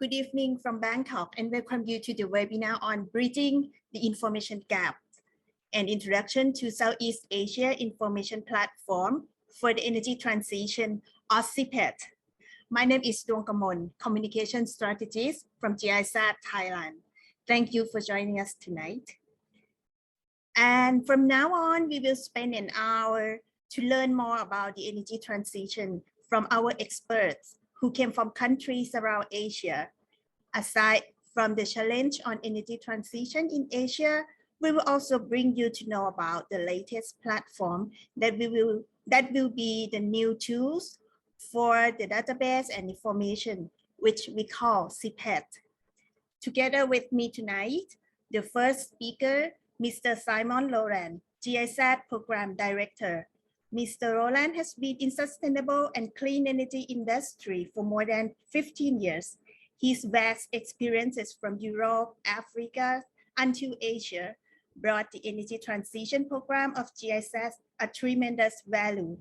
Good evening from Bangkok and welcome you to the webinar on Bridging the Information Gap, an introduction to Southeast Asia Information Platform for the Energy Transition, or SIPET. My name is Dongkamon, Communication Strategist from ACEF, Thailand. Thank you for joining us tonight. And from now on, we will spend an hour to learn more about the energy transition from our experts who came from countries around Asia. Aside from the challenge on energy transition in Asia, we will also bring you to know about the latest platform that will be the new tools for the database and information, which we call SIPET. Together with me tonight, the first speaker, Mr. Simon Laurent, GISAT Program Director. Mr. Roland has been in sustainable and clean energy industry for more than 15 years. His vast experiences from Europe, Africa, unto Asia brought the energy transition program of GISAT a tremendous value.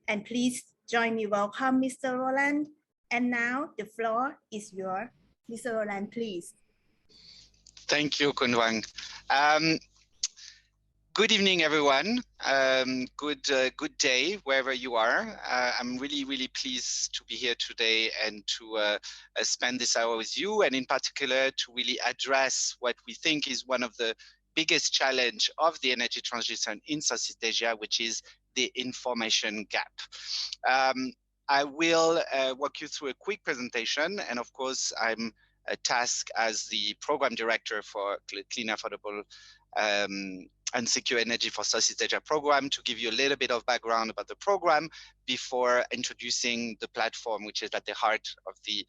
And please join me welcome Mr. Roland. And now the floor is yours. Mr. Roland, please. Thank you, Kunwang. Good evening, everyone. Good day, wherever you are. I'm really pleased to be here today and to spend this hour with you, and in particular to really address what we think is one of the biggest challenge of the energy transition in Southeast Asia, which is the information gap. I will walk you through a quick presentation, and of course, I'm tasked as the program director for Clean, Affordable, and Secure Energy for Southeast Asia program to give you a little bit of background about the program before introducing the platform, which is at the heart of the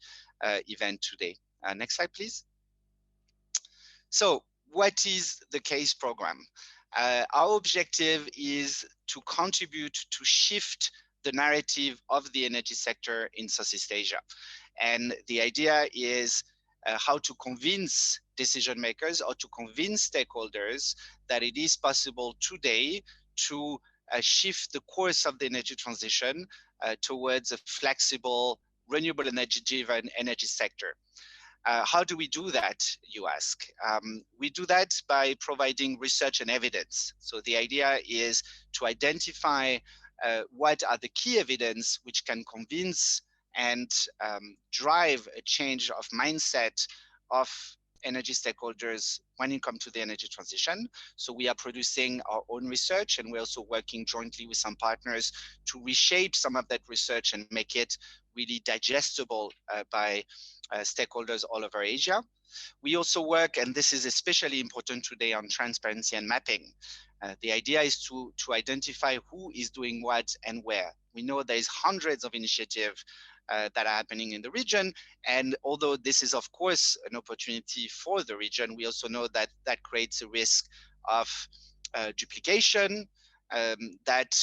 event today. Next slide, please. So what is the CASE program? Our objective is to contribute to shift the narrative of the energy sector in Southeast Asia. And the idea is how to convince decision makers or to convince stakeholders that it is possible today to shift the course of the energy transition towards a flexible, renewable energy-driven energy sector. How do we do that, you ask? We do that by providing research and evidence. So the idea is to identify what are the key evidence which can convince and drive a change of mindset of energy stakeholders when it comes to the energy transition. So we are producing our own research, and we're also working jointly with some partners to reshape some of that research and make it really digestible by stakeholders all over Asia. We also work, and this is especially important today, on transparency and mapping. The idea is to identify who is doing what and where. We know there's hundreds of initiatives that are happening in the region. And although this is, of course, an opportunity for the region, we also know that that creates a risk of duplication. That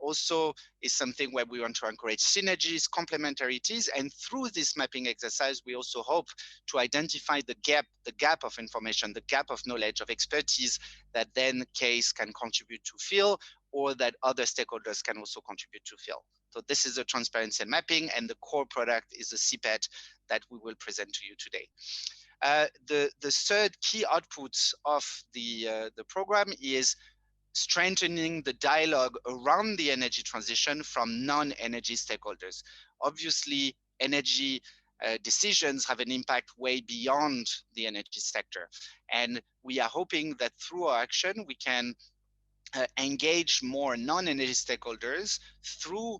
also is something where we want to encourage synergies, complementarities, and through this mapping exercise, we also hope to identify the gap of information, the gap of knowledge, of expertise that then CASE can contribute to fill, or that other stakeholders can also contribute to fill. So this is a transparency and mapping, and the core product is the SIPET that we will present to you today. The third key output of the program is strengthening the dialogue around the energy transition from non-energy stakeholders. Obviously, energy decisions have an impact way beyond the energy sector. And we are hoping that through our action, we can engage more non-energy stakeholders through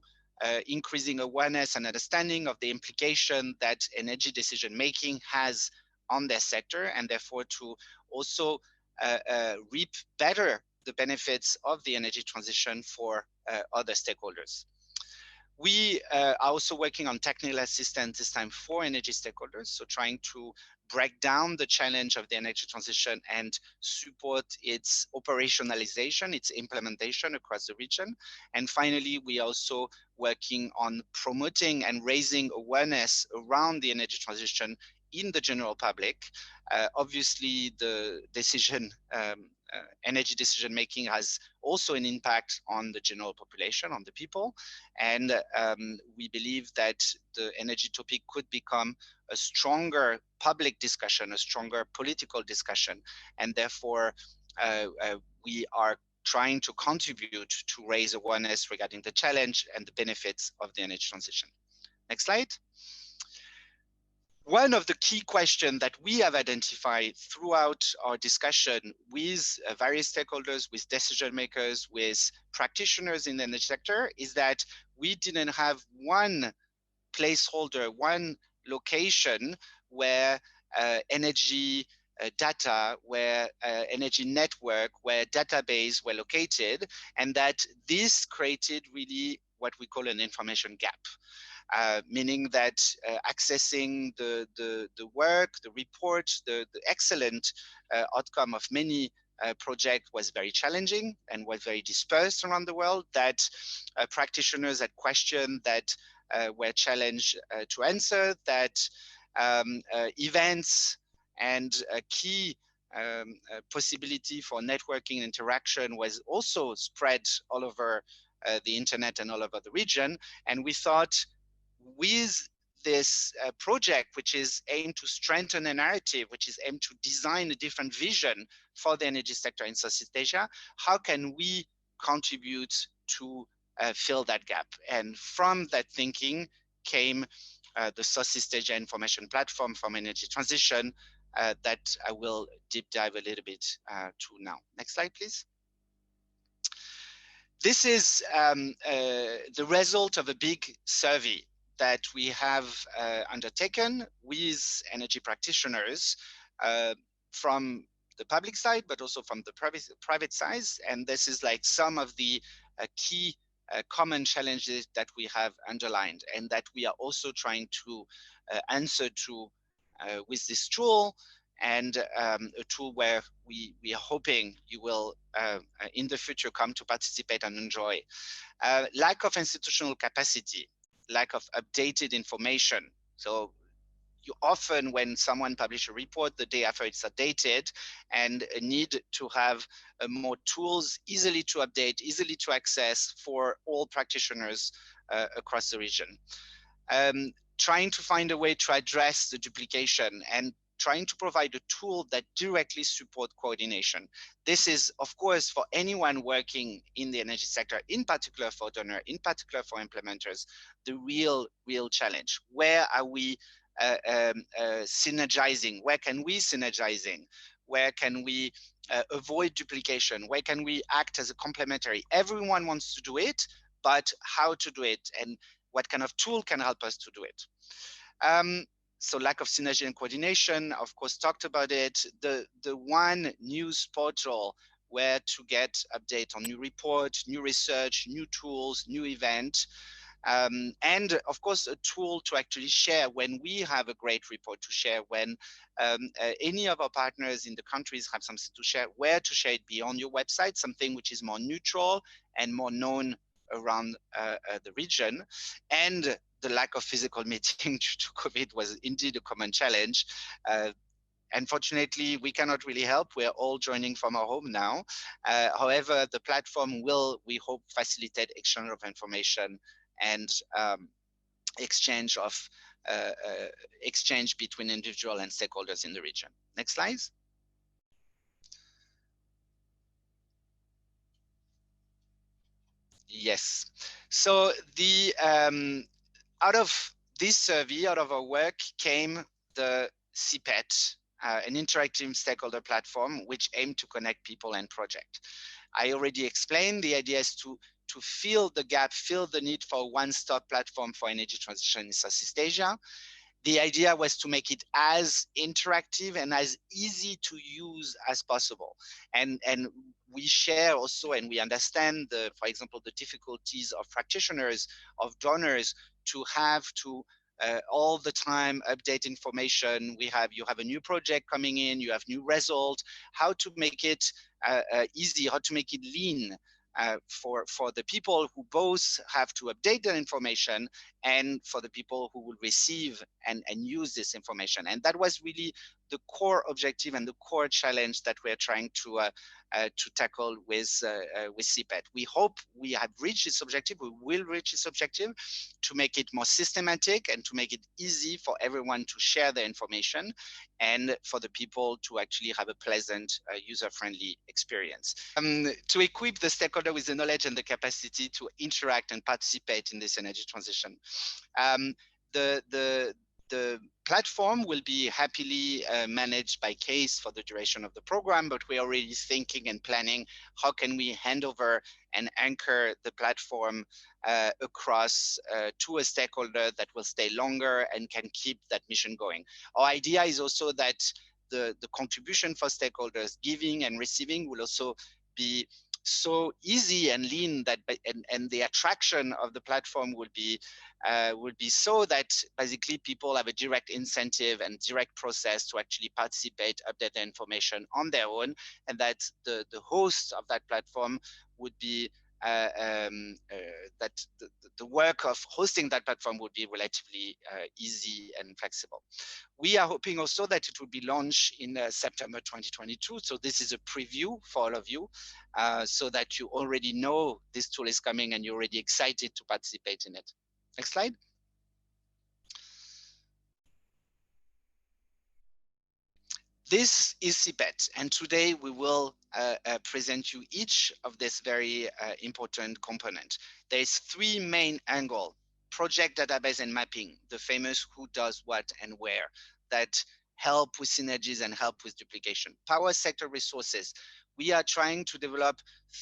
increasing awareness and understanding of the implication that energy decision-making has on their sector, and therefore to also reap better the benefits of the energy transition for other stakeholders. We are also working on technical assistance this time for energy stakeholders, so trying to break down the challenge of the energy transition and support its operationalization, its implementation across the region. And finally, we are also working on promoting and raising awareness around the energy transition in the general public. Obviously, the decision energy decision making has also an impact on the general population, on the people. And we believe that the energy topic could become a stronger public discussion, a stronger political discussion. And therefore, we are trying to contribute to raise awareness regarding the challenge and the benefits of the energy transition. Next slide. One of the key questions that we have identified throughout our discussion with various stakeholders, with decision makers, with practitioners in the energy sector is that we didn't have one placeholder, one location where energy data, where energy network, where database were located, and that this created really what we call an information gap. Meaning that accessing the work, the report, the excellent outcome of many projects was very challenging and was very dispersed around the world, that practitioners had questions that were challenged to answer, that events and a key possibility for networking and interaction was also spread all over the internet and all over the region. And we thought, with this project, which is aimed to strengthen a narrative, which is aimed to design a different vision for the energy sector in Southeast Asia, how can we contribute to fill that gap? And from that thinking came the Southeast Asia Information Platform for Energy Transition that I will deep dive a little bit to now. Next slide, please. This is the result of a big survey that we have undertaken with energy practitioners from the public side, but also from the private side. And this is like some of the key common challenges that we have underlined and that we are also trying to answer to with this tool, and a tool where we are hoping you will in the future come to participate and enjoy. Lack of institutional capacity, lack of updated information. So you often, when someone publishes a report, the day after it's updated, and need to have more tools easily to update, easily to access for all practitioners across the region. Trying to find a way to address the duplication and trying to provide a tool that directly support coordination. This is, of course, for anyone working in the energy sector, in particular for donor, in particular for implementers, the real challenge. Where are we synergizing? Where can we synergizing? Where can we avoid duplication? Where can we act as a complementary? Everyone wants to do it, but how to do it and what kind of tool can help us to do it? So lack of synergy and coordination, of course, talked about it. The one news portal where to get update on new report, new research, new tools, new event. And of course, a tool to actually share when we have a great report to share, when any of our partners in the countries have something to share, where to share it beyond your website, something which is more neutral and more known around the region. And the lack of physical meeting due to COVID was indeed a common challenge. Unfortunately, we cannot really help. We're all joining from our home now. However, the platform will, we hope, facilitate exchange of information and exchange between individual and stakeholders in the region. Next slide. Yes. So the out of this survey, out of our work, came the SIPET, an interactive stakeholder platform which aimed to connect people and project. I already explained the idea is to fill the gap, fill the need for a one-stop platform for energy transition in Southeast Asia. The idea was to make it as interactive and as easy to use as possible. And we share also, and we understand, for example, the difficulties of practitioners, of donors, to have to all the time update information. You have a new project coming in, you have new results, how to make it easy, how to make it lean for the people who both have to update their information and for the people who will receive and use this information. And that was really the core objective and the core challenge that we're trying to tackle with SIPET. We hope we have reached this objective. We will reach this objective to make it more systematic and to make it easy for everyone to share their information and for the people to actually have a pleasant, user-friendly experience. To equip the stakeholder with the knowledge and the capacity to interact and participate in this energy transition. The platform will be happily managed by CASE for the duration of the program, but we're already thinking and planning how can we hand over and anchor the platform across to a stakeholder that will stay longer and can keep that mission going. Our idea is also that the contribution for stakeholders giving and receiving will also be so easy and lean that and the attraction of the platform would be so that basically people have a direct incentive and direct process to actually participate, update their information on their own, and that the host of that platform would be that the work of hosting that platform would be relatively easy and flexible. We are hoping also that it will be launched in September 2022. So this is a preview for all of you, so that you already know this tool is coming and you're already excited to participate in it. Next slide. This is SIPET, and today we will present you each of this very important component. There's three main angles: project, database, and mapping, the famous who does what and where, that help with synergies and help with duplication. Power sector resources. We are trying to develop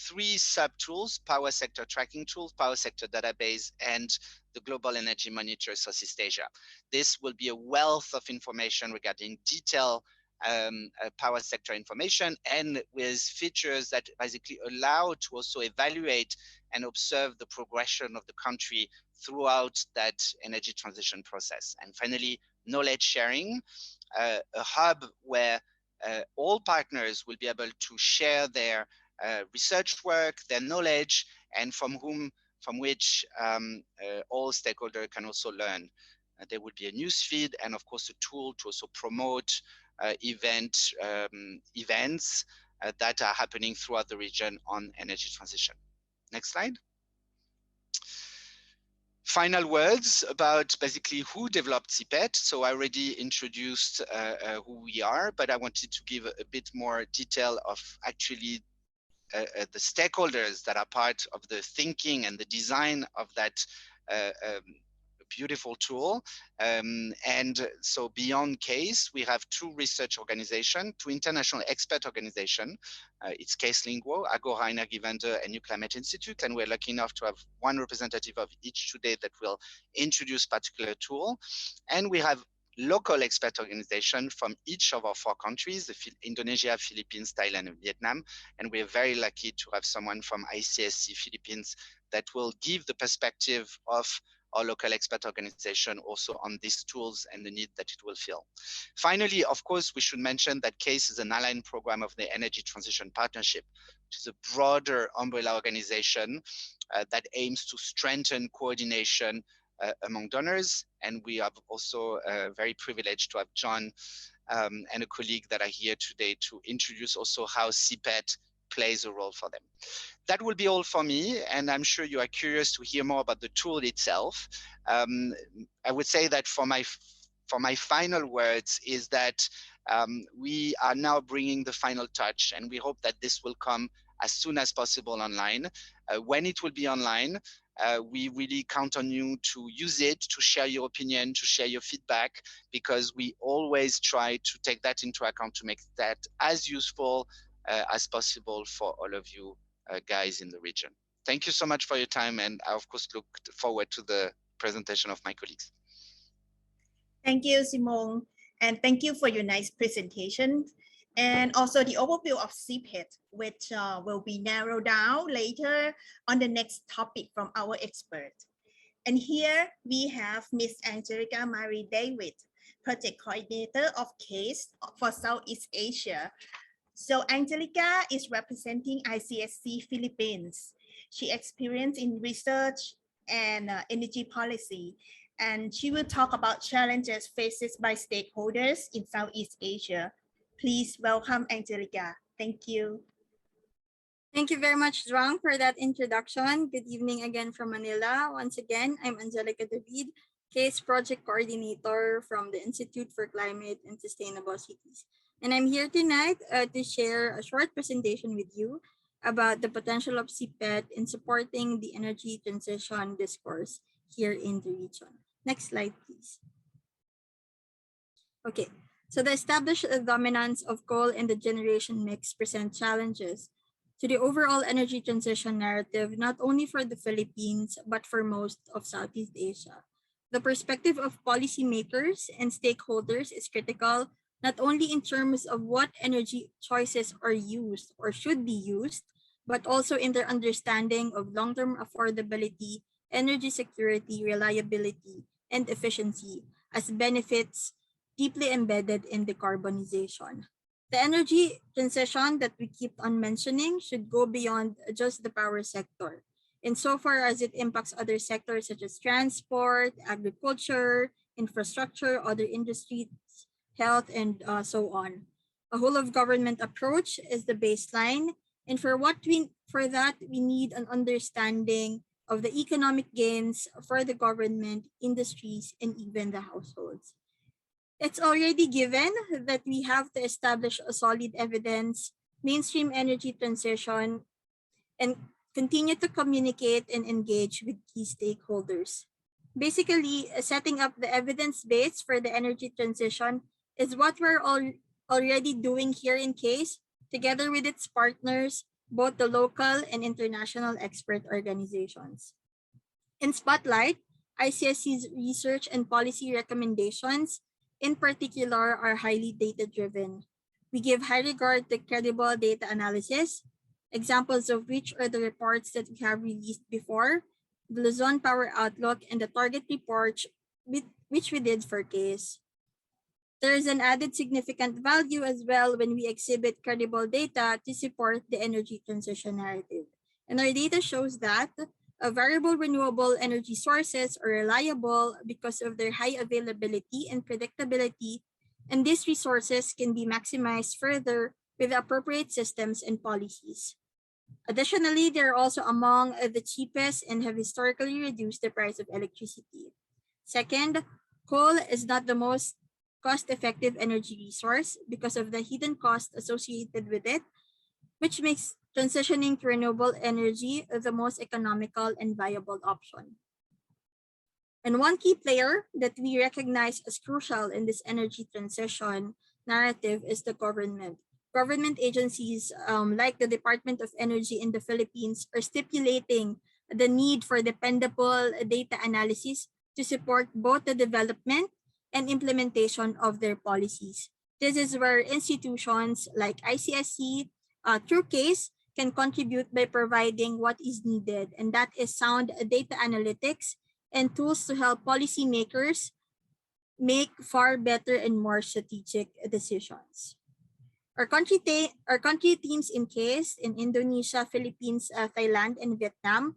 three sub-tools: power sector tracking tools, power sector database, and the Global Energy Monitor Southeast Asia. This will be a wealth of information regarding detailed power sector information, and with features that basically allow to also evaluate and observe the progression of the country throughout that energy transition process. And finally, knowledge sharing, a hub where all partners will be able to share their research work, their knowledge, and from which all stakeholders can also learn. There will be a news feed and of course a tool to also promote events that are happening throughout the region on energy transition. Next slide. Final words about basically who developed SIPET. So I already introduced who we are, but I wanted to give a bit more detail of actually the stakeholders that are part of the thinking and the design of that beautiful tool. And so beyond CASE, we have two research organizations, two international expert organizations. It's CASE Linguo, Agora Energiewende, and New Climate Institute. And we're lucky enough to have one representative of each today that will introduce particular tool. And we have local expert organizations from each of our 4 countries, Indonesia, Philippines, Thailand, and Vietnam. And we're very lucky to have someone from ICSC Philippines that will give the perspective of our local expert organization also on these tools and the need that it will fill. Finally, of course, we should mention that CASE is an aligned program of the Energy Transition Partnership, which is a broader umbrella organization that aims to strengthen coordination among donors. And we are also very privileged to have John and a colleague that are here today to introduce also how SIPET plays a role for them. That will be all for me, and I'm sure you are curious to hear more about the tool itself. I would say that for my final words is that we are now bringing the final touch, and we hope that this will come as soon as possible online. When it will be online, we really count on you to use it, to share your opinion, to share your feedback, because we always try to take that into account to make that as useful as possible for all of you guys in the region. Thank you so much for your time, and I of course look forward to the presentation of my colleagues. Thank you, Simon, and thank you for your nice presentation, and also the overview of SIPET, which will be narrowed down later on the next topic from our expert. And here we have Ms. Angelica Marie David, Project Coordinator of CASE for Southeast Asia. So Angelica is representing ICSC Philippines. She experienced in research and energy policy, and she will talk about challenges faced by stakeholders in Southeast Asia. Please welcome Angelica. Thank you. Thank you very much, Zhuang, for that introduction. Good evening again from Manila. Once again, I'm Angelica David, Case Project Coordinator from the Institute for Climate and Sustainable Cities. And I'm here tonight to share a short presentation with you about the potential of SIPET in supporting the energy transition discourse here in the region. Next slide, please. Okay, so the established dominance of coal in the generation mix present challenges to the overall energy transition narrative, not only for the Philippines, but for most of Southeast Asia. The perspective of policymakers and stakeholders is critical, not only in terms of what energy choices are used or should be used, but also in their understanding of long-term affordability, energy security, reliability, and efficiency as benefits deeply embedded in decarbonization. The energy transition that we keep on mentioning should go beyond just the power sector, insofar as it impacts other sectors such as transport, agriculture, infrastructure, other industries, health, and so on. A whole of government approach is the baseline, and for that we need an understanding of the economic gains for the government, industries, and even the households. It's already given that we have to establish a solid evidence, mainstream energy transition, and continue to communicate and engage with key stakeholders. Basically, setting up the evidence base for the energy transition is what we're already doing here in CASE, together with its partners, both the local and international expert organizations. In Spotlight, ICSC's research and policy recommendations in particular are highly data-driven. We give high regard to credible data analysis, examples of which are the reports that we have released before, the Luzon Power Outlook, and the target report which we did for CASE. There is an added significant value as well when we exhibit credible data to support the energy transition narrative. And our data shows that variable renewable energy sources are reliable because of their high availability and predictability, and these resources can be maximized further with appropriate systems and policies. Additionally, they are also among the cheapest and have historically reduced the price of electricity. Second, coal is not the most cost-effective energy resource because of the hidden cost associated with it, which makes transitioning to renewable energy the most economical and viable option. And one key player that we recognize as crucial in this energy transition narrative is the government. Government agencies like the Department of Energy in the Philippines are stipulating the need for dependable data analysis to support both the development and implementation of their policies. This is where institutions like ICSC, through CASE, can contribute by providing what is needed, and that is sound data analytics and tools to help policymakers make far better and more strategic decisions. Our country teams in CASE in Indonesia, Philippines, Thailand, and Vietnam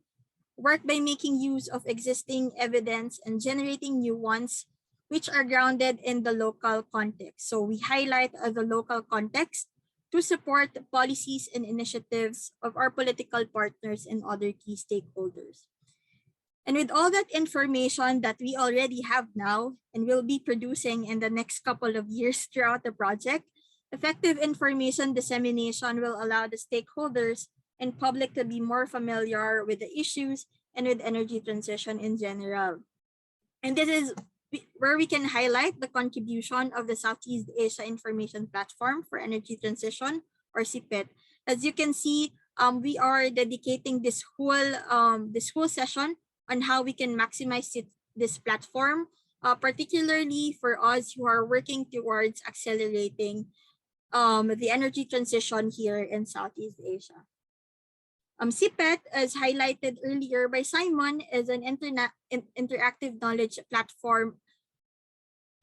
work by making use of existing evidence and generating new ones which are grounded in the local context. So we highlight the local context to support the policies and initiatives of our political partners and other key stakeholders. And with all that information that we already have now and will be producing in the next couple of years throughout the project, effective information dissemination will allow the stakeholders and public to be more familiar with the issues and with energy transition in general. And this is where we can highlight the contribution of the Southeast Asia Information Platform for Energy Transition, or SIPET. As you can see, we are dedicating this whole session on how we can maximize this platform, particularly for us who are working towards accelerating the energy transition here in Southeast Asia. SIPET, as highlighted earlier by Simon, is an interactive knowledge platform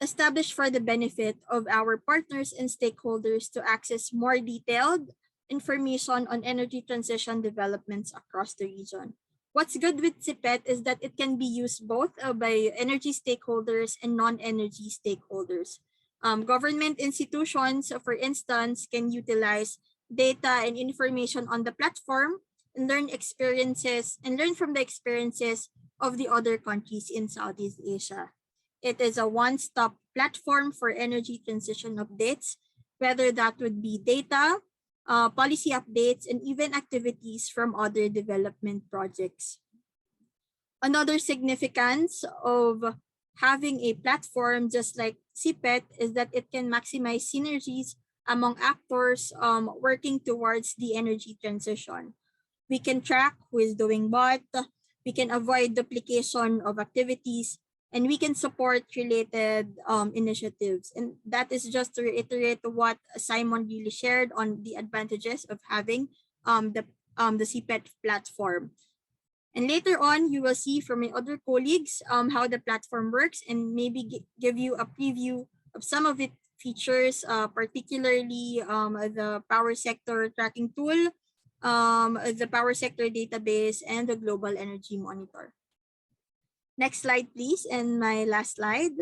established for the benefit of our partners and stakeholders to access more detailed information on energy transition developments across the region. What's good with SIPET is that it can be used both by energy stakeholders and non-energy stakeholders. Government institutions, for instance, can utilize data and information on the platform and learn from the experiences of the other countries in Southeast Asia. It is a one-stop platform for energy transition updates, whether that would be data, policy updates, and even activities from other development projects. Another significance of having a platform just like SIPET is that it can maximize synergies among actors working towards the energy transition. We can track who is doing what, we can avoid duplication of activities, and we can support related initiatives. And that is just to reiterate what Simon really shared on the advantages of having the CPET platform. And later on, you will see from my other colleagues how the platform works and maybe give you a preview of some of its features, particularly the power sector tracking tool, the power sector database, and the global energy monitor. Next slide, please, and my last slide.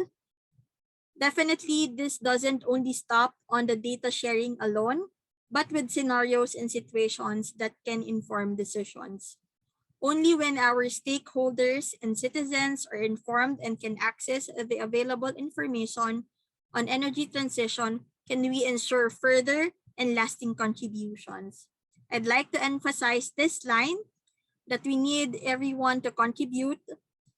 Definitely, this doesn't only stop on the data sharing alone, but with scenarios and situations that can inform decisions. Only when our stakeholders and citizens are informed and can access the available information on energy transition can we ensure further and lasting contributions. I'd like to emphasize this line that we need everyone to contribute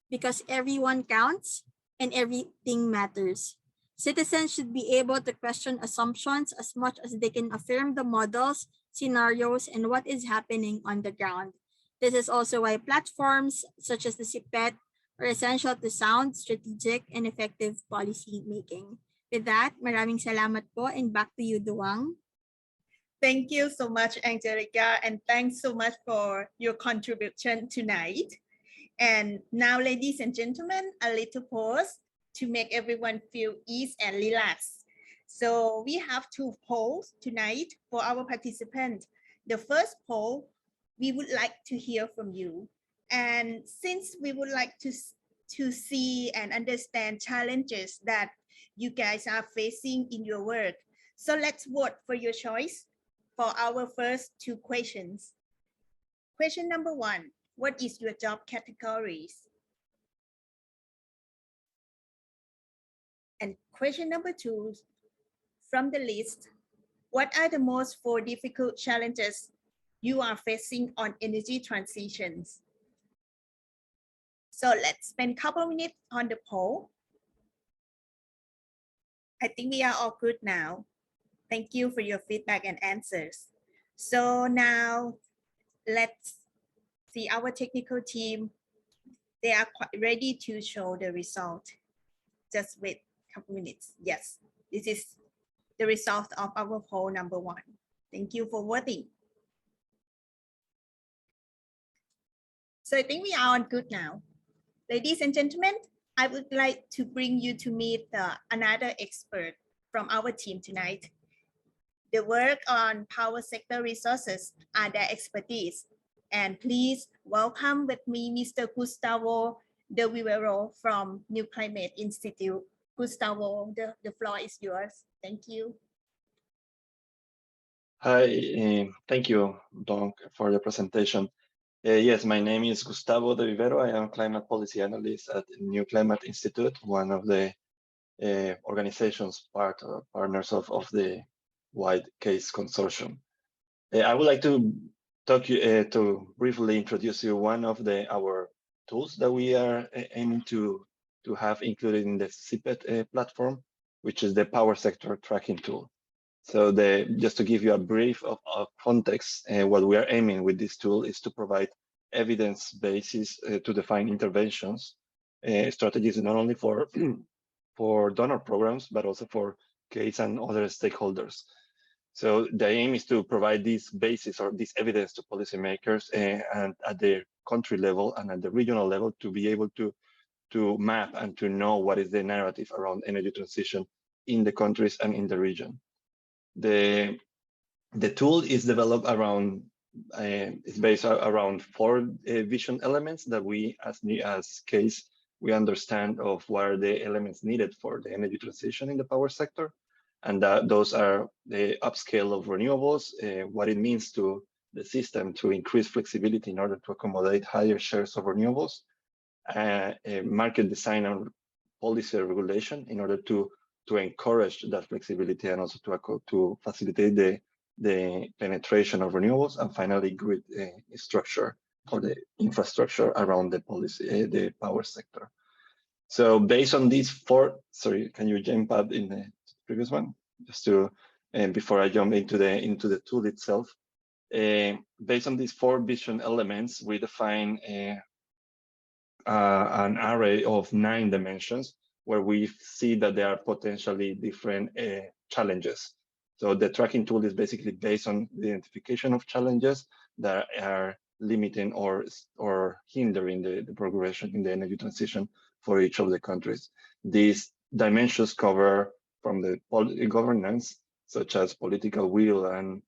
because everyone counts and everything matters. Citizens should be able to question assumptions as much as they can affirm the models, scenarios, and what is happening on the ground. This is also why platforms such as the SIPET are essential to sound, strategic, and effective policy making. With that, maraming salamat po, and back to you, Duwang. Thank you so much, Angelica, and thanks so much for your contribution tonight. And now, ladies and gentlemen, a little pause to make everyone feel ease and relax. So we have two polls tonight for our participants. The first poll, we would like to hear from you. And since we would like to see and understand challenges that you guys are facing in your work, so let's vote for your choice for our first two questions. Question number one, what is your job categories? And question number two, from the list, what are the most four difficult challenges you are facing on energy transitions? So let's spend a couple minutes on the poll. I think we are all good now. Thank you for your feedback and answers. So now let's see our technical team. They are quite ready to show the result. Just wait a couple minutes. Yes, this is the result of our poll number one. Thank you for voting. So I think we are on good now. Ladies and gentlemen, I would like to bring you to meet another expert from our team tonight. The work on power sector resources are their expertise. And please welcome with me Mr. Gustavo De Vivero from New Climate Institute. Gustavo, the floor is yours. Thank you. Hi, thank you, Don, for the presentation. Yes, my name is Gustavo De Vivero. I am climate policy analyst at New Climate Institute, one of the organizations partners of the Wide Case Consortium. I would like to talk to briefly introduce you one of our tools that we are aiming to have included in the SIPET platform, which is the power sector tracking tool. So just to give you a brief of context, what we are aiming with this tool is to provide evidence basis to define interventions, strategies not only for donor programs, but also for CASE and other stakeholders. So the aim is to provide this basis or this evidence to policymakers and at the country level and at the regional level to be able to map and to know what is the narrative around energy transition in the countries and in the region. The tool is developed around it's based around 4 vision elements that we, as case, we understand of what are the elements needed for the energy transition in the power sector. And those are the upscale of renewables, what it means to the system to increase flexibility in order to accommodate higher shares of renewables, market design and policy regulation in order to encourage that flexibility and also to facilitate the penetration of renewables, and finally grid structure or the infrastructure around the policy, the power sector. So based on these 4, sorry, can you jump up in the previous one, just to before I jump into the tool itself? Based on these 4 vision elements, we define an array of 9 dimensions where we see that there are potentially different challenges. So the tracking tool is basically based on the identification of challenges that are limiting or hindering the progression in the energy transition for each of the countries. These dimensions cover from the governance, such as political will and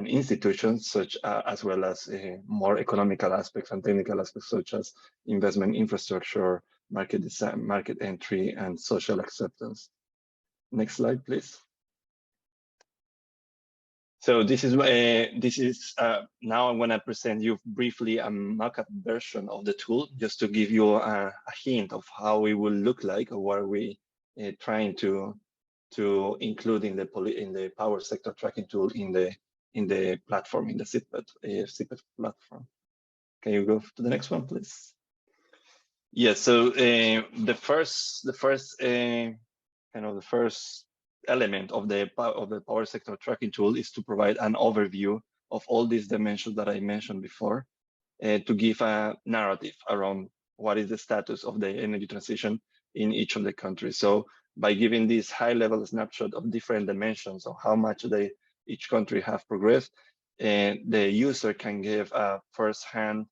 institutions, such as well as more economical aspects and technical aspects, such as investment infrastructure, market design, market entry, and social acceptance. Next slide, please. So this is now I'm going to present you briefly a mock-up version of the tool, just to give you a hint of how it will look like, or what are we trying to include in the power sector tracking tool in the platform, in the SIPET platform. Can you go to the next one, please? Yeah. So the first element of the power sector tracking tool is to provide an overview of all these dimensions that I mentioned before, to give a narrative around what is the status of the energy transition in each of the countries. So by giving this high-level snapshot of different dimensions of how much each country have progressed, the user can give a first-hand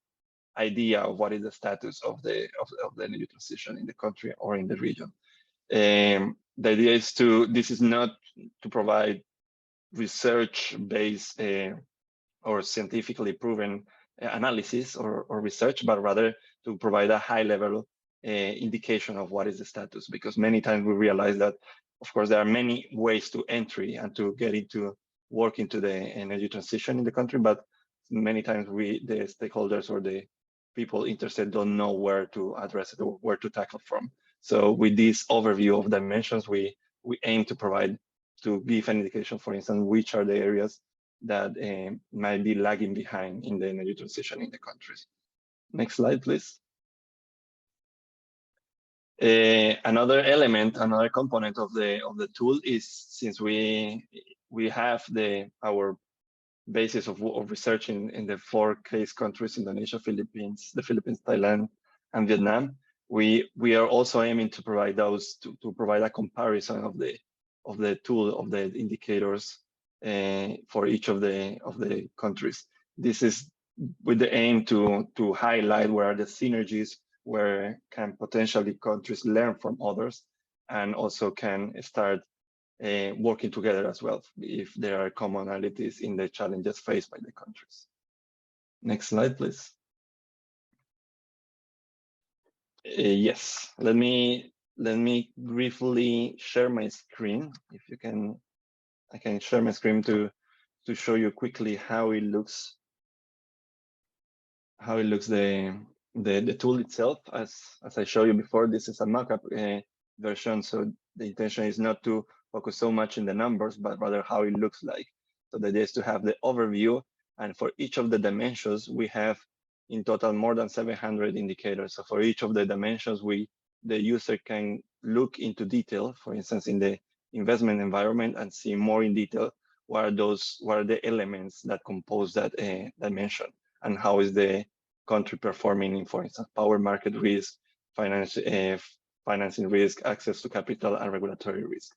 idea of what is the status of the energy transition in the country or in the region. The idea is this is not to provide research-based or scientifically proven analysis or research, but rather to provide a high-level indication of what is the status. Because many times we realize that, of course, there are many ways to entry and to get into work into the energy transition in the country, but many times the stakeholders or the people interested don't know where to address it or where to tackle from. So with this overview of dimensions, we aim to give an indication, for instance, which are the areas that might be lagging behind in the energy transition in the countries. Next slide, please. Another element, another component of the tool is, since we have our basis of research in the 4 case countries, Indonesia, the Philippines, Thailand, and Vietnam, we are also aiming to provide those to provide a comparison of the tool of the indicators for each of the countries. This is with the aim to highlight where are the synergies, where can potentially countries learn from others, and also can start working together as well if there are commonalities in the challenges faced by the countries. Next slide, please. Yes, let me briefly share my screen. If you can, I can share my screen to show you quickly how it looks. The tool itself. As I showed you before, this is a mock-up version, so the intention is not to focus so much in the numbers, but rather how it looks like. So the idea is to have the overview, and for each of the dimensions, we have in total more than 700 indicators. So for each of the dimensions, the user can look into detail, for instance, in the investment environment, and see more in detail what are the elements that compose that dimension, and how is the country performing in, for instance, power market risk, financing risk, access to capital, and regulatory risk.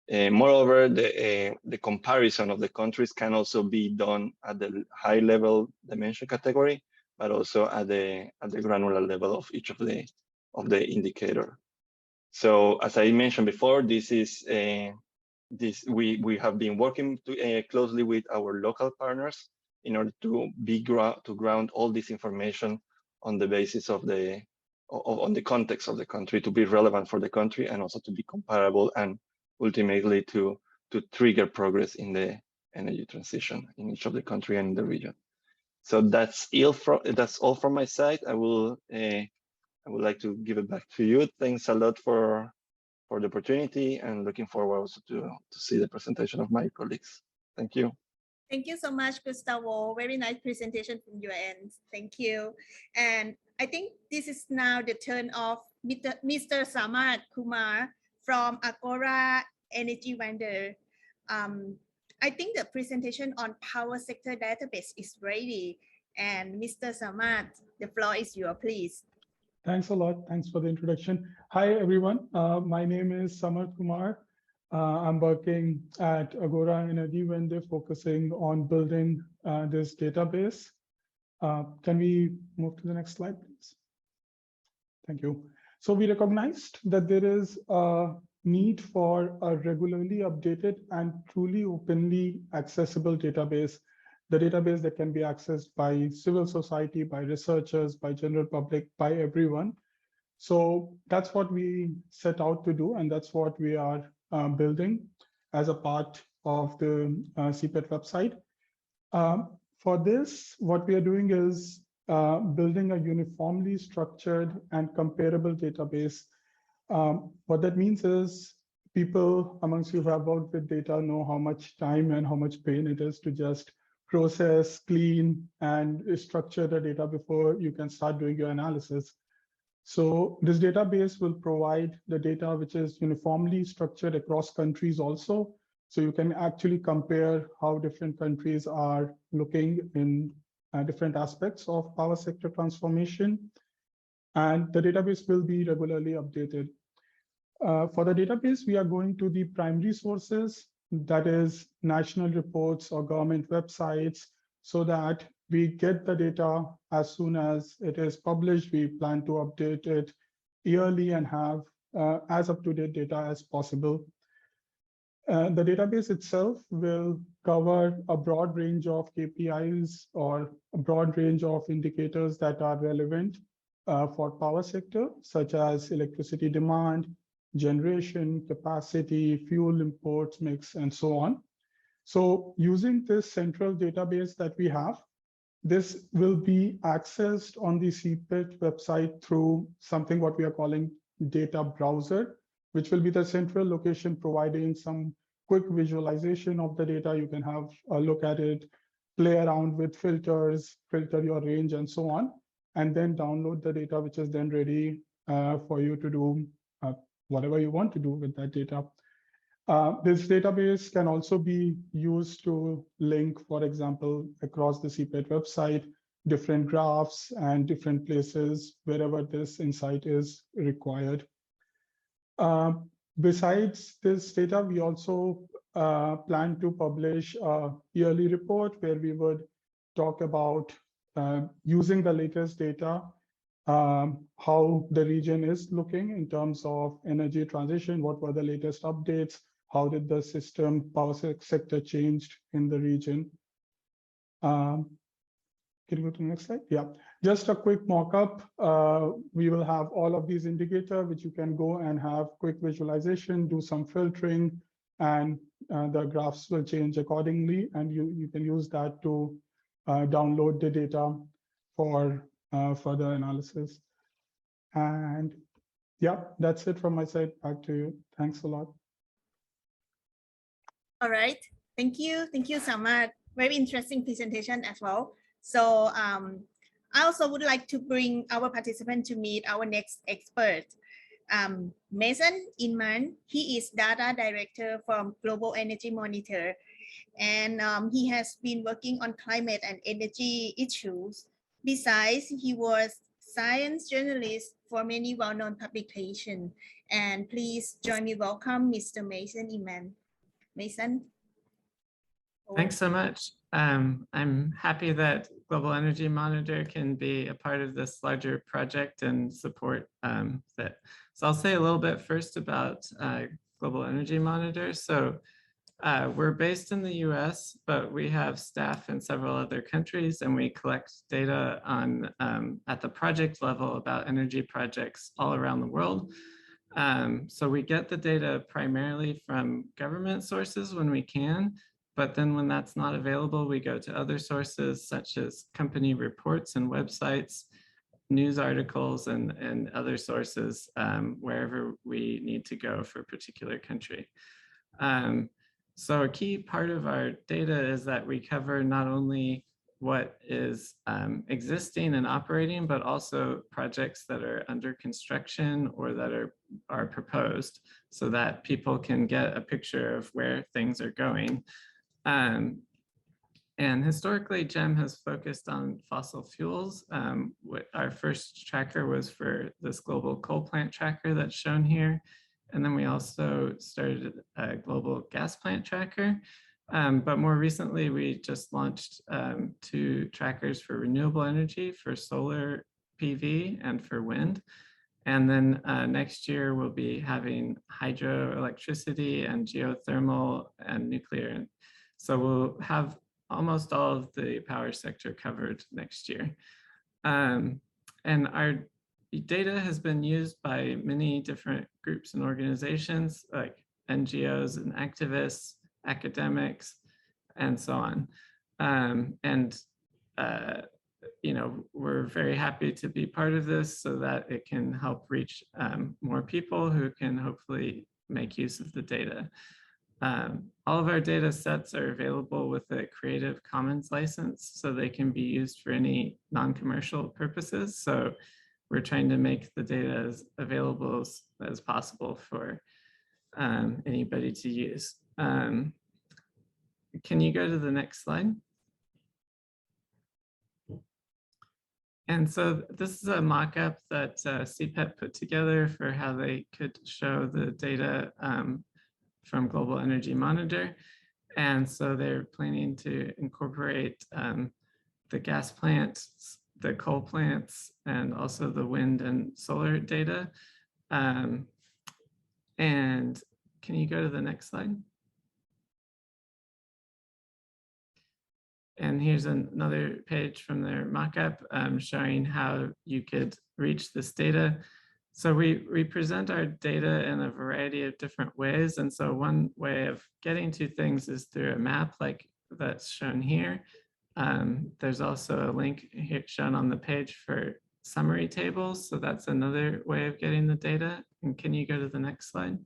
Moreover, the comparison of the countries can also be done at the high-level dimension category, but also at the granular level of each of the indicator. So as I mentioned before, this is we have been working closely with our local partners in order to ground all this information on the basis of on the context of the country, to be relevant for the country, and also to be comparable, and ultimately to trigger progress in the energy transition in each of the country and in the region. So that's all from my side. I would like to give it back to you. Thanks a lot for the opportunity, and looking forward also to see the presentation of my colleagues. Thank you. Thank you so much, Gustavo. Very nice presentation from your end. Thank you. And I think this is now the turn of Mr. Samad Kumar from Agora Energy Vendor. I think the presentation on power sector database is ready. And Mr. Samad, the floor is yours, please. Thanks a lot. Thanks for the introduction. Hi, everyone. My name is Samad Kumar. I'm working at Agora Energy Vendor, focusing on building this database. Can we move to the next slide, please? Thank you. So we recognized that there is a need for a regularly updated and truly openly accessible database, the database that can be accessed by civil society, by researchers, by general public, by everyone. So that's what we set out to do, and that's what we are building as a part of the SIPET website. For this, what we are doing is building a uniformly structured and comparable database. What that means is people amongst you who have worked with data know how much time and how much pain it is to just process, clean, and structure the data before you can start doing your analysis. So this database will provide the data which is uniformly structured across countries also. So you can actually compare how different countries are looking in different aspects of power sector transformation. And the database will be regularly updated. For the database, we are going to the primary sources, that is national reports or government websites, so that we get the data as soon as it is published. We plan to update it yearly and have as up-to-date data as possible. The database itself will cover a broad range of KPIs or a broad range of indicators that are relevant for power sector, such as electricity demand, generation, capacity, fuel imports, mix, and so on. So using this central database that we have, this will be accessed on the SIPET website through something what we are calling data browser, which will be the central location providing some quick visualization of the data. You can have a look at it, play around with filters, filter your range, and so on, and then download the data, which is then ready for you to do whatever you want to do with that data. This database can also be used to link, for example, across the SIPET website, different graphs and different places wherever this insight is required. Besides this data, we also plan to publish a yearly report where we would talk about using the latest data, how the region is looking in terms of energy transition, what were the latest updates, how did the power sector changed in the region. Can you go to the next slide? Yeah, just a quick mock-up. We will have all of these indicators, which you can go and have quick visualization, do some filtering, and the graphs will change accordingly. And you can use that to download the data for further analysis. And yeah, that's it from my side. Back to you. Thanks a lot. All right. Thank you. Thank you, Samad. Very interesting presentation as well. So I also would like to bring our participant to meet our next expert. Mason Inman, he is data director from Global Energy Monitor, and he has been working on climate and energy issues. Besides, he was science journalist for many well-known publications. And please join me welcome Mr. Mason Inman. Mason. Thanks so much. I'm happy that Global Energy Monitor can be a part of this larger project and support that. So I'll say a little bit first about Global Energy Monitor. So We're based in the US, but we have staff in several other countries, and we collect data on at the project level about energy projects all around the world. So we get the data primarily from government sources when we can, but then when that's not available, we go to other sources such as company reports and websites, news articles, and other sources wherever we need to go for a particular country. So a key part of our data is that we cover not only what is existing and operating, but also projects that are under construction or that are proposed, so that people can get a picture of where things are going. And historically, GEM has focused on fossil fuels. Our first tracker was for this global coal plant tracker that's shown here. And then we also started a global gas plant tracker. But more recently, we just launched 2 trackers for renewable energy, for solar PV and for wind. And then next year, we'll be having hydroelectricity and geothermal and nuclear. So we'll have almost all of the power sector covered next year. And our data has been used by many different groups and organizations like NGOs and activists, academics, and so on. You know, we're very happy to be part of this so that it can help reach more people who can hopefully make use of the data. All of our data sets are available with a Creative Commons license, so they can be used for any non-commercial purposes. So we're trying to make the data as available as possible for anybody to use. Can you go to the next slide? And so this is a mock-up that SIPET put together for how they could show the data from Global Energy Monitor. And so they're planning to incorporate the gas plants, the coal plants, and also the wind and solar data. And can you go to the next slide? And here's another page from their mockup showing how you could reach this data. So we present our data in a variety of different ways. And so one way of getting to things is through a map like that's shown here. There's also a link here shown on the page for summary tables. So that's another way of getting the data. And can you go to the next slide?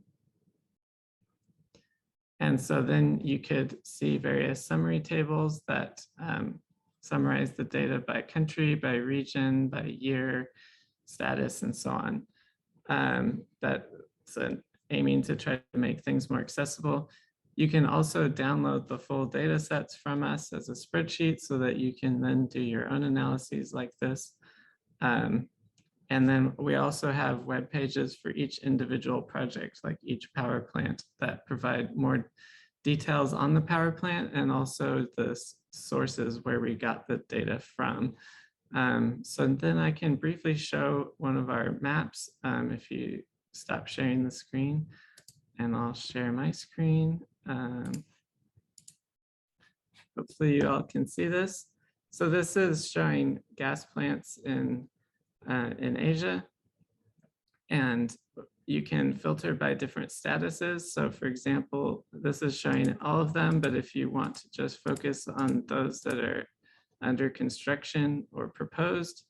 And so then you could see various summary tables that summarize the data by country, by region, by year, status, and so on. That's aiming to try to make things more accessible. You can also download the full data sets from us as a spreadsheet so that you can then do your own analyses like this. And then we also have web pages for each individual project, like each power plant, that provide more details on the power plant and also the sources where we got the data from. So then I can briefly show one of our maps if you stop sharing the screen, and I'll share my screen. Hopefully you all can see this. So this is showing gas plants in Asia, and you can filter by different statuses. So for example, this is showing all of them, but if you want to just focus on those that are under construction or proposed,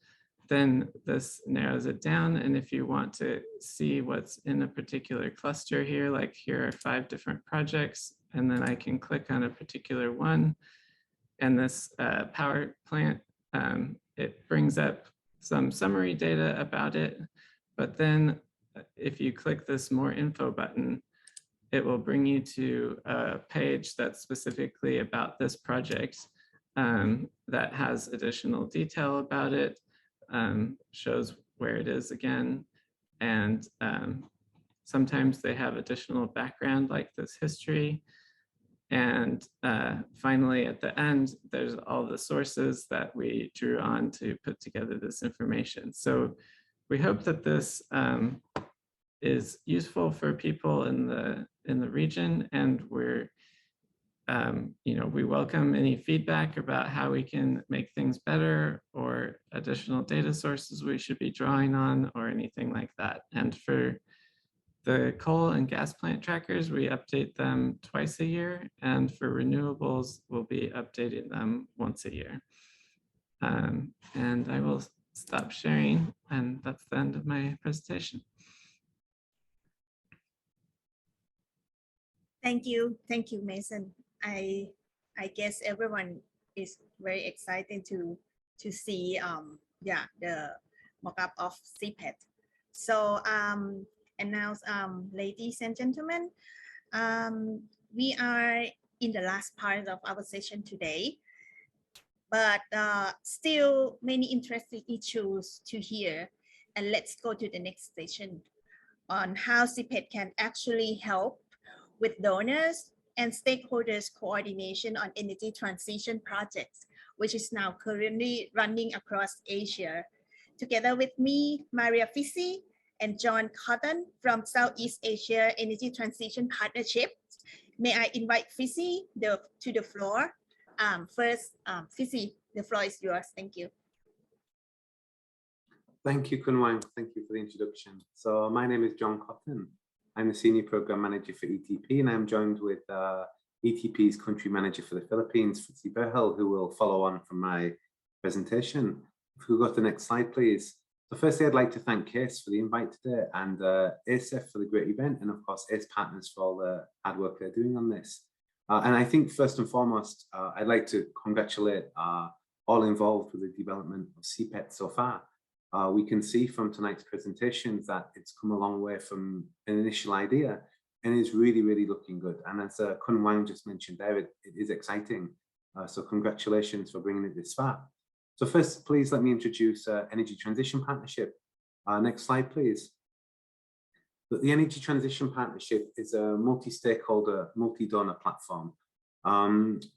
then this narrows it down. And if you want to see what's in a particular cluster here, like here are 5 different projects, and then I can click on a particular one, and this power plant, it brings up some summary data about it. But then if you click this more info button, it will bring you to a page that's specifically about this project that has additional detail about it, shows where it is again. And sometimes they have additional background like this history. And finally, at the end, there's all the sources that we drew on to put together this information. So we hope that this is useful for people in the region, and we're we welcome any feedback about how we can make things better or additional data sources we should be drawing on or anything like that. And for the coal and gas plant trackers, we update them twice a year. And for renewables, we'll be updating them once a year. And I will stop sharing, and that's the end of my presentation. Thank you, Mason. I guess everyone is very excited to see the mock-up of SIPET. So and now ladies and gentlemen, we are in the last part of our session today, but still many interesting issues to hear, and let's go to the next session on how SIPET can actually help with donors and stakeholders coordination on energy transition projects, which is now currently running across Asia. Together with me, Maria Fissi and John Cotton from Southeast Asia Energy Transition Partnership. May I invite Fissi to the floor? First, Fissi, the floor is yours. Thank you. Thank you, Kunwang. Thank you for the introduction. So my name is John Cotton. I'm the Senior Program Manager for ETP, and I'm joined with ETP's Country Manager for the Philippines, Fritzi Berhel, who will follow on from my presentation. If we go to the next slide, please. So firstly, I'd like to thank ACE for the invite today, and ACEF for the great event, and of course, ACE Partners for all the hard work they're doing on this. And I think first and foremost, I'd like to congratulate all involved with the development of SIPET so far. We can see from tonight's presentations that it's come a long way from an initial idea and is really, really looking good. And as Kun Wang just mentioned there, it is exciting. So congratulations for bringing it this far. So first, please let me introduce Energy Transition Partnership. Next slide, please. The Energy Transition Partnership is a multi-stakeholder, multi-donor platform.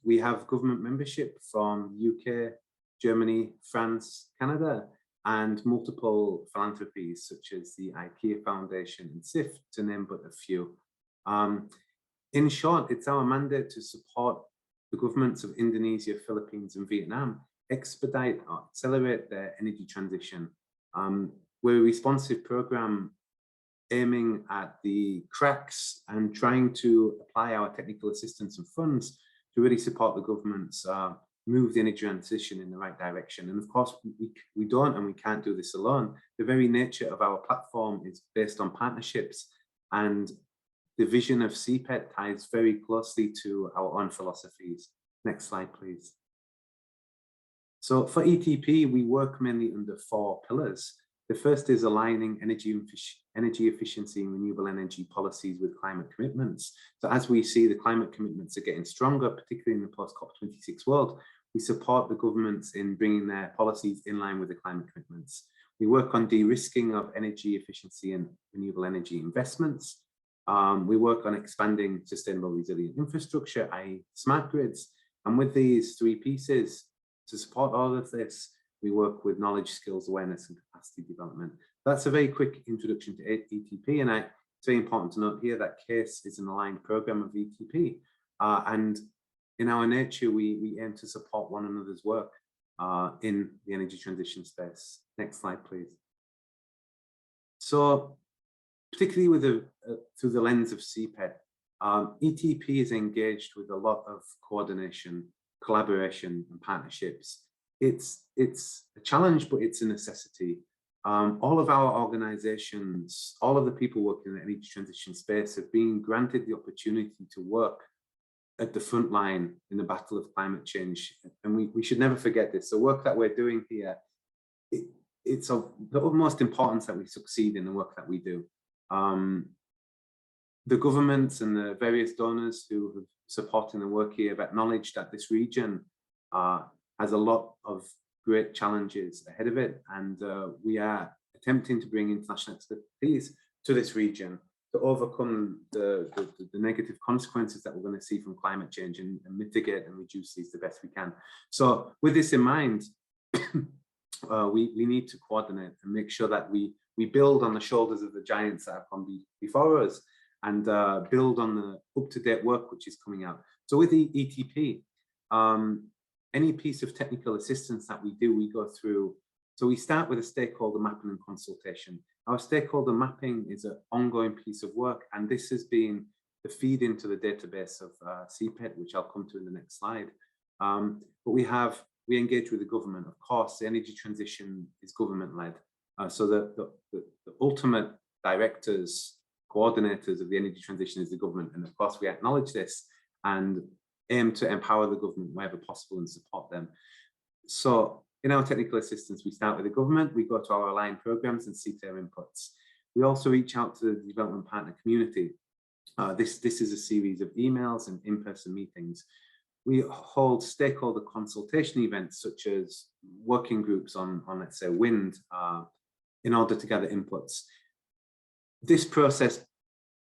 We have government membership from UK, Germany, France, Canada, and multiple philanthropies such as the IKEA Foundation and SIF, to name but a few. In short, it's our mandate to support the governments of Indonesia, Philippines, and Vietnam expedite or accelerate their energy transition. We're a responsive program aiming at the cracks and trying to apply our technical assistance and funds to really support the governments move the energy transition in the right direction. And of course, we don't and we can't do this alone. The very nature of our platform is based on partnerships, and the vision of SIPET ties very closely to our own philosophies. Next slide, please. So for ETP, we work mainly under 4 pillars. The first is aligning energy efficiency and renewable energy policies with climate commitments. So as we see, the climate commitments are getting stronger, particularly in the post-COP26 world. We support the governments in bringing their policies in line with the climate commitments. We work on de-risking of energy efficiency and renewable energy investments. We work on expanding sustainable resilient infrastructure, i.e. smart grids. And with these 3 pieces, to support all of this, we work with knowledge, skills, awareness, and capacity development. That's a very quick introduction to ETP, and it's very important to note here that CASE is an aligned program of ETP. And in our nature, we aim to support one another's work in the energy transition space. Next slide, please. So, particularly with through the lens of SIPET, ETP is engaged with a lot of coordination, collaboration, and partnerships. It's a challenge, but it's a necessity. All of our organizations, all of the people working in the energy transition space have been granted the opportunity to work at the front line in the battle of climate change. And we should never forget this. The work that we're doing here, it's of the utmost importance that we succeed in the work that we do. The governments and the various donors who have supporting the work here have acknowledged that this region has a lot of great challenges ahead of it, and we are attempting to bring international expertise to this region to overcome the negative consequences that we're going to see from climate change and mitigate and reduce these the best we can. So with this in mind, we need to coordinate and make sure that we build on the shoulders of the giants that have come before us, and build on the up-to-date work which is coming out. So with the ETP, any piece of technical assistance that we do, we go through. So we start with a stakeholder mapping and consultation. Our stakeholder mapping is an ongoing piece of work, and this has been the feed into the database of SIPET, which I'll come to in the next slide. But we engage with the government. Of course, the energy transition is government-led. So the ultimate directors, coordinators of the energy transition is the government. And of course, we acknowledge this and aim to empower the government wherever possible and support them. So in our technical assistance, we start with the government, we go to our aligned programs and seek their inputs. We also reach out to the development partner community. This is a series of emails and in-person meetings. We hold stakeholder consultation events such as working groups on let's say, wind, in order to gather inputs. This process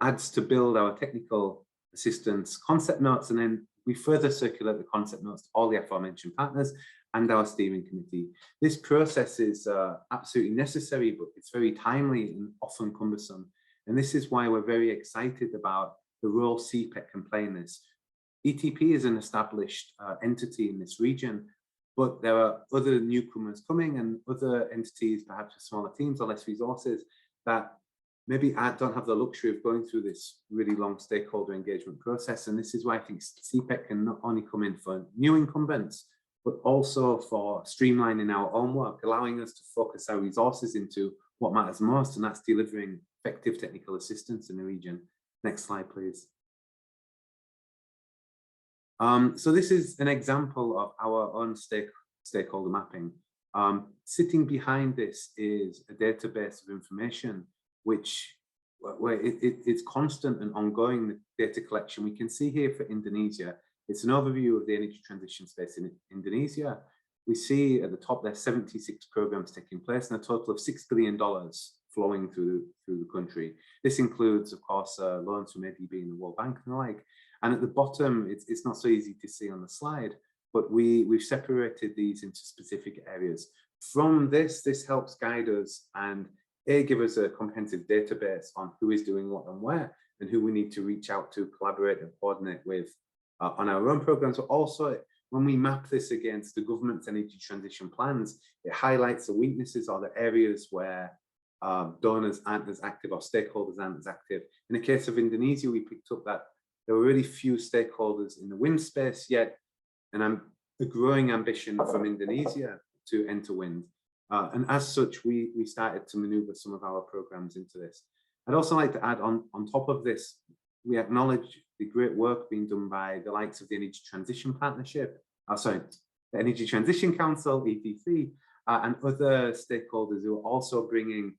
adds to build our technical assistance concept notes, and then we further circulate the concept notes to all the aforementioned partners and our steering committee. This process is absolutely necessary, but it's very timely and often cumbersome. And this is why we're very excited about the role SIPET can play in this. ETP is an established entity in this region, but there are other newcomers coming and other entities, perhaps with smaller teams or less resources, that maybe don't have the luxury of going through this really long stakeholder engagement process. And this is why I think SIPET can not only come in for new incumbents, but also for streamlining our own work, allowing us to focus our resources into what matters most, and that's delivering effective technical assistance in the region. Next slide, please. So this is an example of our own stakeholder mapping. Sitting behind this is a database of information where it's constant and ongoing data collection. We can see here for Indonesia, it's an overview of the energy transition space in Indonesia. We see at the top there 76 programs taking place and a total of $6 billion flowing through the country. This includes, of course, loans from ADB and the World Bank and the like. And at the bottom, it's not so easy to see on the slide, but we've separated these into specific areas. From this helps guide us and give us a comprehensive database on who is doing what and where, and who we need to reach out to, collaborate and coordinate with on our own programs. But also, when we map this against the government's energy transition plans, it highlights the weaknesses or the areas where donors aren't as active or stakeholders aren't as active. In the case of Indonesia, we picked up that there were really few stakeholders in the wind space yet, and a growing ambition from Indonesia to enter wind. And as such, we started to maneuver some of our programs into this. I'd also like to add on top of this, we acknowledge the great work being done by the likes of the Energy Transition Partnership, the Energy Transition Council, ETC, and other stakeholders who are also bringing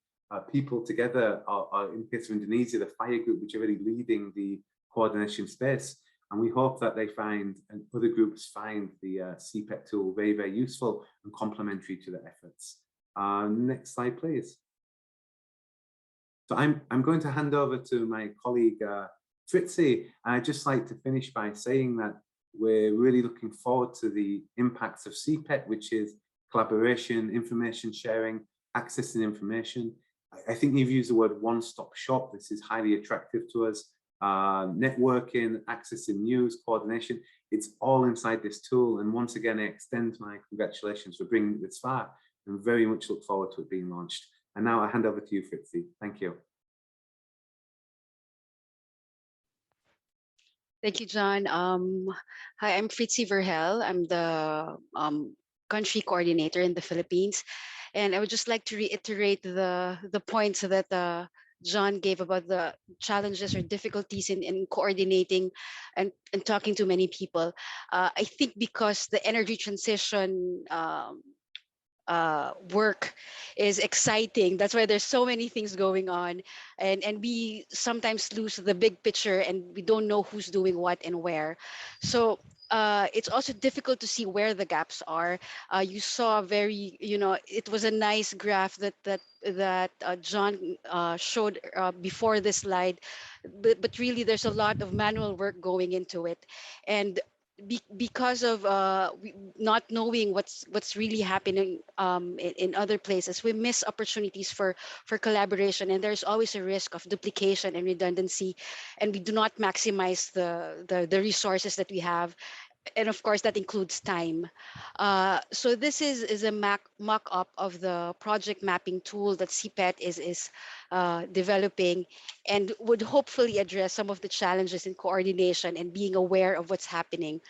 people together, or in the case of Indonesia, the FIRE group, which are really leading the coordination space. And we hope that they find, and other groups find, the SIPET tool very, very useful and complementary to their efforts. Next slide, please. So I'm going to hand over to my colleague, Fritzi. I'd just like to finish by saying that we're really looking forward to the impacts of SIPET, which is collaboration, information sharing, accessing information. I think you've used the word one-stop shop. This is highly attractive to us. Networking, accessing news, coordination, it's all inside this tool. And once again, I extend my congratulations for bringing it this far and very much look forward to it being launched. And now I hand over to you, Fritzi. Thank you. Thank you, John. Hi, I'm Fritzi Verhel. I'm the country coordinator in the Philippines. And I would just like to reiterate the points that John gave about the challenges or difficulties in coordinating and talking to many people. I think because the energy transition work is exciting. That's why there's so many things going on, and we sometimes lose the big picture and we don't know who's doing what and where. So it's also difficult to see where the gaps are. You saw it was a nice graph that John showed before this slide, but really there's a lot of manual work going into it, and because of not knowing what's really happening in other places, we miss opportunities for collaboration, and there's always a risk of duplication and redundancy, and we do not maximize the resources that we have, and of course that includes time. So this is a mock-up of the project mapping tool that SIPET is developing, and would hopefully address some of the challenges in coordination and being aware of what's happening.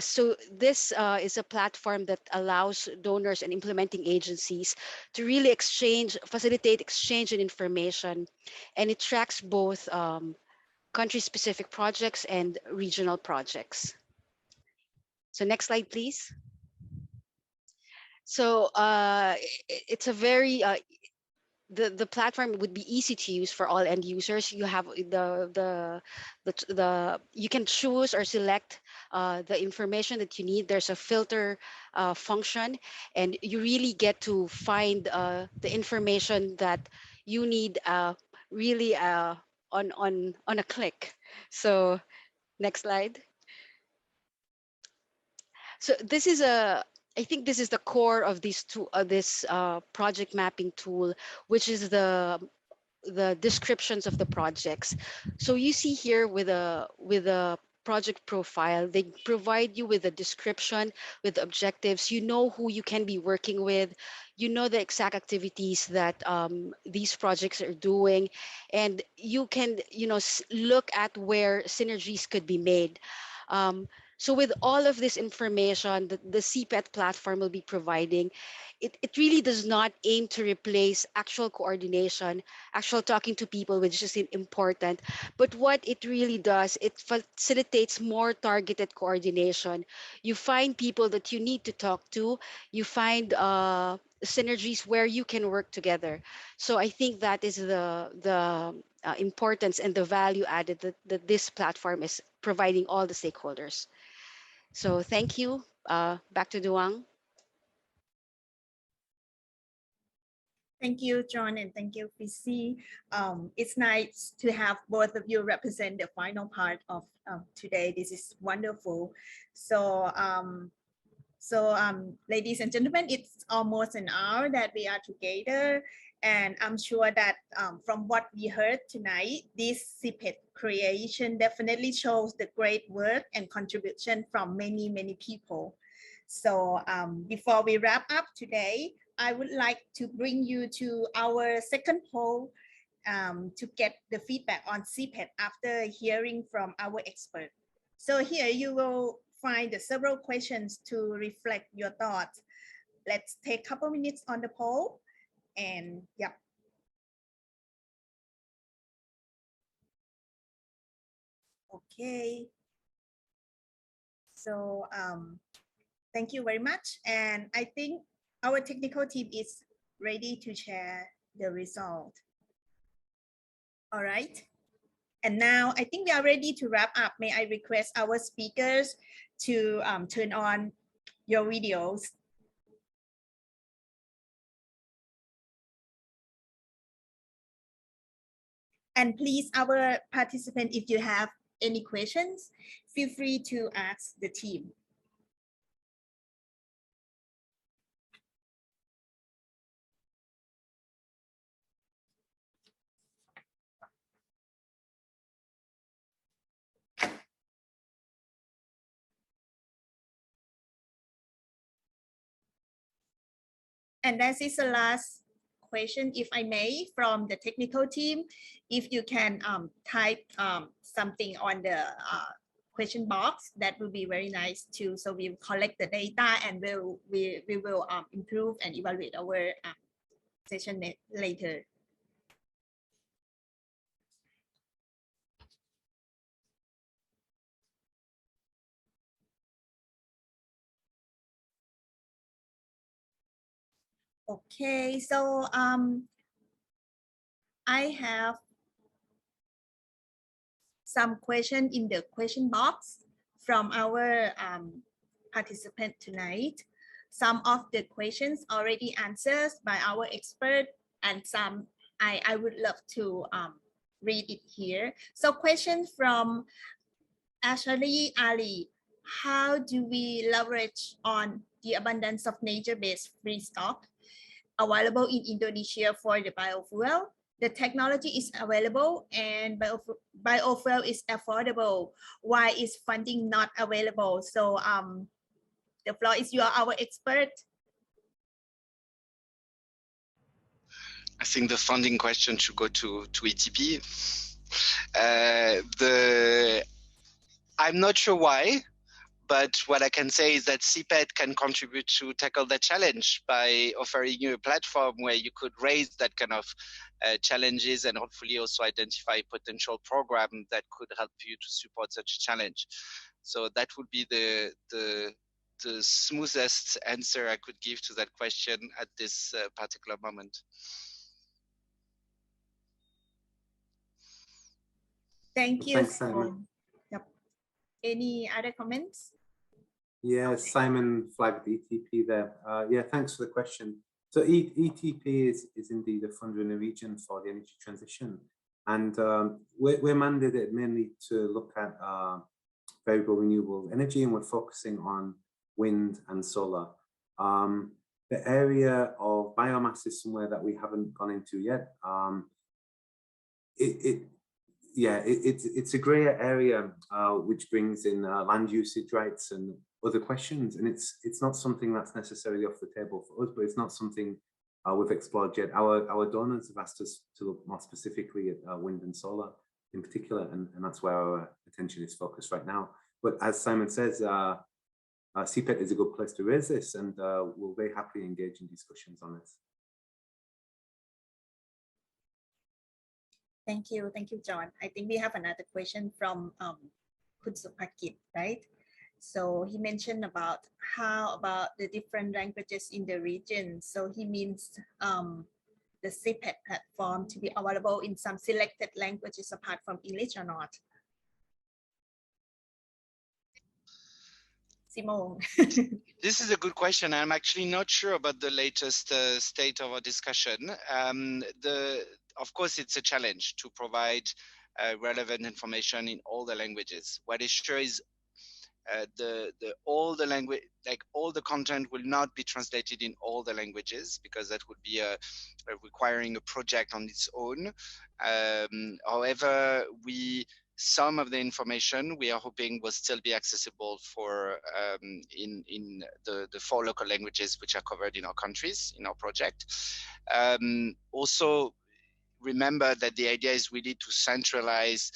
So this is a platform that allows donors and implementing agencies to really facilitate exchange and information, and it tracks both country-specific projects and regional projects. So next slide, please. So it's a very the platform would be easy to use for all end users. You have you can choose or select the information that you need. There's a filter function, and you really get to find the information that you need really on a click. So next slide. So this is I think this is the core of these this project mapping tool, which is the descriptions of the projects. So you see here with a project profile, they provide you with a description, with objectives. You know who you can be working with, you know the exact activities that these projects are doing, and you can look at where synergies could be made. So with all of this information that the SIPET platform will be providing, it really does not aim to replace actual coordination, actual talking to people, which is important. But what it really does, it facilitates more targeted coordination. You find people that you need to talk to, you find synergies where you can work together. So I think that is the importance and the value added that this platform is providing all the stakeholders. So thank you. Back to Duang. Thank you, John, and thank you, Fitzy. It's nice to have both of you represent the final part of today. This is wonderful. So, ladies and gentlemen, it's almost an hour that we are together, and I'm sure that from what we heard tonight, this SIPET creation definitely shows the great work and contribution from many, many people. So before we wrap up today, I would like to bring you to our second poll to get the feedback on SIPET after hearing from our expert. So here you will find several questions to reflect your thoughts. Let's take a couple minutes on the poll, and yeah. Okay. So thank you very much. And I think our technical team is ready to share the result. All right. And now I think we are ready to wrap up. May I request our speakers to turn on your videos. And please, our participants, if you have any questions, feel free to ask the team. And that is the last question, if I may, from the technical team. If you can type something on the question box, that will be very nice too. So we will collect the data, and we will improve and evaluate our session later. Okay, so I have some question in the question box from our participant tonight. Some of the questions already answered by our expert, and some I would love to read it here. So question from Ashali Ali. how do we leverage on the abundance of nature-based feedstock available in Indonesia for the biofuel? The technology is available and biofuel is affordable. Why is funding not available? So the floor is you are our expert. I think the funding question should go to ETP. I'm not sure why, but what I can say is that SIPET can contribute to tackle that challenge by offering you a platform where you could raise that kind of challenges and hopefully also identify potential program that could help you to support such a challenge. So that would be the smoothest answer I could give to that question at this particular moment. Thank you. Thanks, Simon. Yep. Any other comments? Yeah, Simon flagged ETP there. Yeah, thanks for the question. So ETP is indeed a funder in the region for the energy transition. And we're mandated mainly to look at variable renewable energy, and we're focusing on wind and solar. The area of biomass is somewhere that we haven't gone into yet. It's a grey area which brings in land usage rights and other questions, and it's not something that's necessarily off the table for us, but it's not something we've explored yet. Our donors have asked us to look more specifically at wind and solar in particular, and that's where our attention is focused right now. But as Simon says, SIPET is a good place to raise this, and we'll very happily engage in discussions on this. Thank you, John. I think we have another question from Kun Supakit, right? So he mentioned about how about the different languages in the region. So he means the SIPET platform to be available in some selected languages apart from English or not? Simon. This is a good question. I'm actually not sure about the latest state of our discussion. Of course, it's a challenge to provide relevant information in all the languages. What is sure is all the content will not be translated in all the languages, because that would be requiring a project on its own. However, some of the information we are hoping will still be accessible for in the 4 local languages which are covered in our countries, in our project. Also, remember that the idea is really to centralize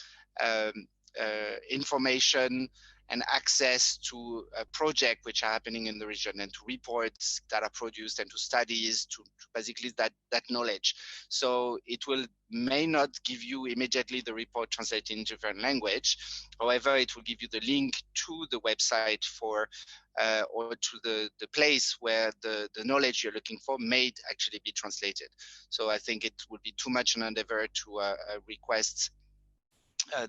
information and access to a project which are happening in the region, and to reports that are produced, and to studies, to basically that knowledge. So it may not give you immediately the report translated in different language. However, it will give you the link to the website for or to the place where the knowledge you're looking for may actually be translated. So I think it would be too much an endeavor to request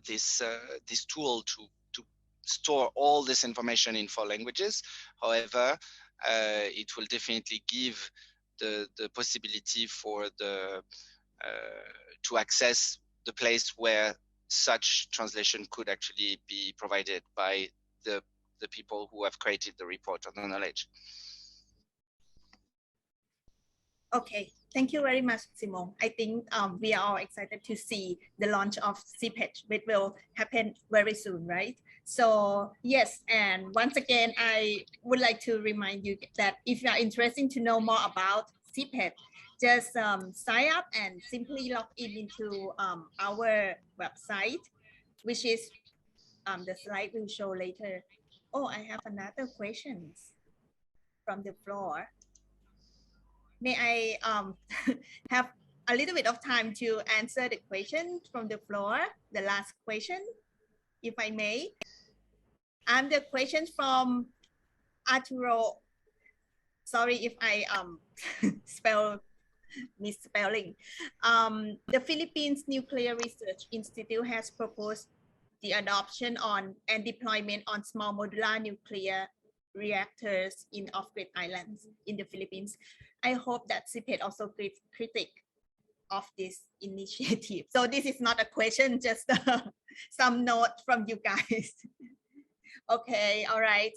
this tool to store all this information in 4 languages. However, it will definitely give the possibility for to access the place where such translation could actually be provided by the people who have created the report on the knowledge. Okay, thank you very much, Simon. I think we are all excited to see the launch of SIPET, which will happen very soon, right? So yes, and once again, I would like to remind you that if you are interested to know more about SIPET, just sign up and simply log into our website, which is the slide will show later. Oh, I have another question from the floor. May I have a little bit of time to answer the question from the floor, the last question, if I may? The question from Arturo. Sorry if I misspelling. The Philippines Nuclear Research Institute has proposed the adoption on and deployment on small modular nuclear reactors in off-grid islands in the Philippines. I hope that SIPET also gives critique of this initiative. So this is not a question, just some note from you guys. Okay, all right.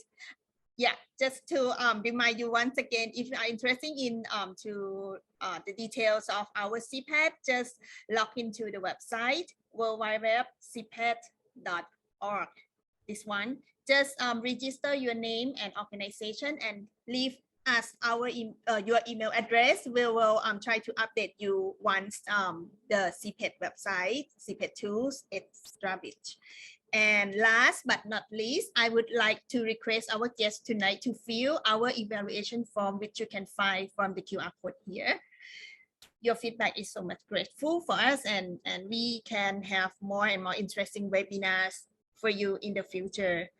Yeah, just to remind you once again, if you are interested in the details of our SIPET, just log into the website www.sipet.org. This one, just register your name and organization and leave us your email address. We will try to update you once the SIPET website, SIPET tools, established. And last but not least, I would like to request our guests tonight to fill our evaluation form, which you can find from the QR code here. Your feedback is so much grateful for us, and we can have more and more interesting webinars for you in the future.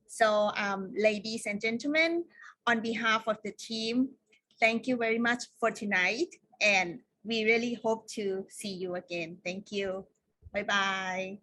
So ladies and gentlemen, on behalf of the team, thank you very much for tonight. And we really hope to see you again. Thank you. Bye-bye.